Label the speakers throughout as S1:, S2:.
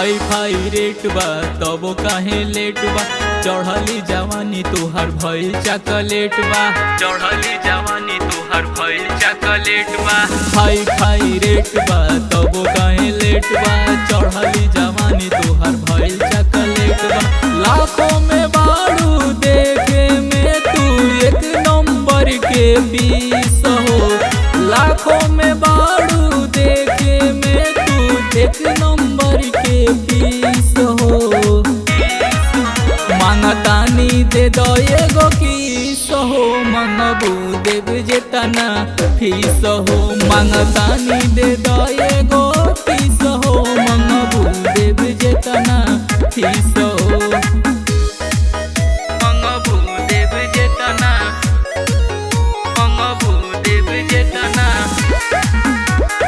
S1: Hi fi rate बा तबो काहे लेट बा। चढ़ली जवानी तुहार भइल चॉकलेट बा। चढ़ली जवानी तुहार भइल चॉकलेट बा। हाई फाई रेट बा तबो काहे लेट बा। चढ़ली जवानी तुहार भइल चॉकलेट बा। लाखों में बाड़ू देखे में तू एक नंबर के पीस हो। लाखों में बाड़ू देखे में तू एक नंबर के पीस हो। मांगतानी दे दो एगो किस हो। मांगबू देव जेतना फीस हो। मांगतानी दे दो एगो किस हो। मांगबू देव जेतना फीस हो। मांगबू देव जेतना। मांगबू देव जेतना।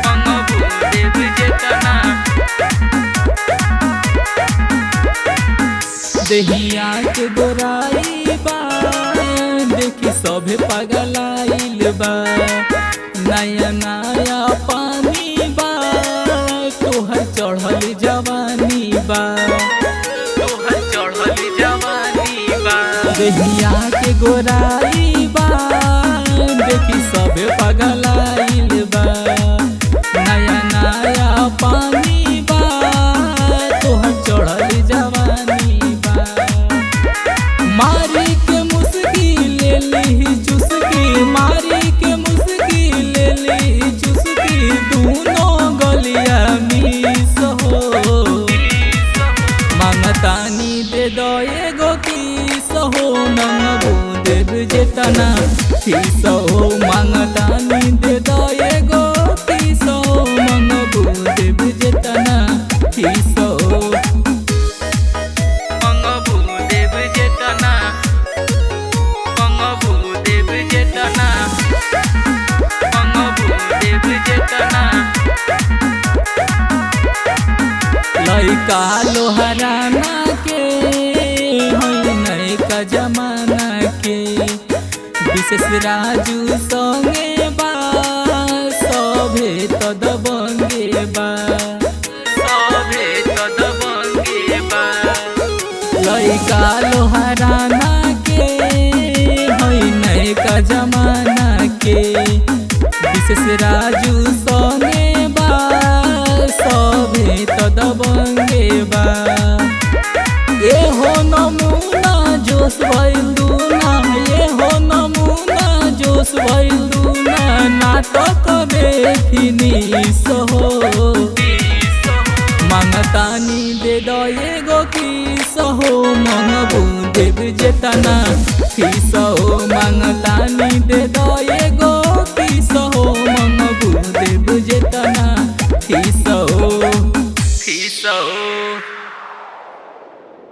S1: मांगबू देव जेतना। देहिया के गोराई बा देखी सभे पगलाइल बा। नया नया पानी बा तोहर चढ़ल जवानी बा। तोहर चढ़ल जवानी बा। देहिया के गोराई बा देखी सभे पगलाइल बा। नया नया पानी बा तोहर चढ़ल जवानी बा। मारी के मुस्की ले ली चुस्की। मारी के मुस्की ले ली चुस्की। दोनों गलिया मिस हो। मांगतानी दे दो एगो किस हो। मांगबू देव जेतना फीस हो। मांगतानी दे दो एगो किस हो। मांगबू देव जेतना फीस हो। मांगबू देव जेतना। मांगबू देव जेतना। मांगबू देव जेतना। लइका लोहराना के होई नैका जमाना के। विशेष राजू संगे बा सभे तो दबंगे बा। सभे तो दबंगे बा। लइका लोहराना के होई नैका जमाना के। विशेष राजू संगे बा सभे तो दबंगे बा। ये हो नमूना जोश भइल दूना। ये हो नमूना जोश भइल दूना। नाटक बेफिनिश हो। मांगतानी दे दो एगो किस हो। मांगबू देव जेतना फीस हो। मांगता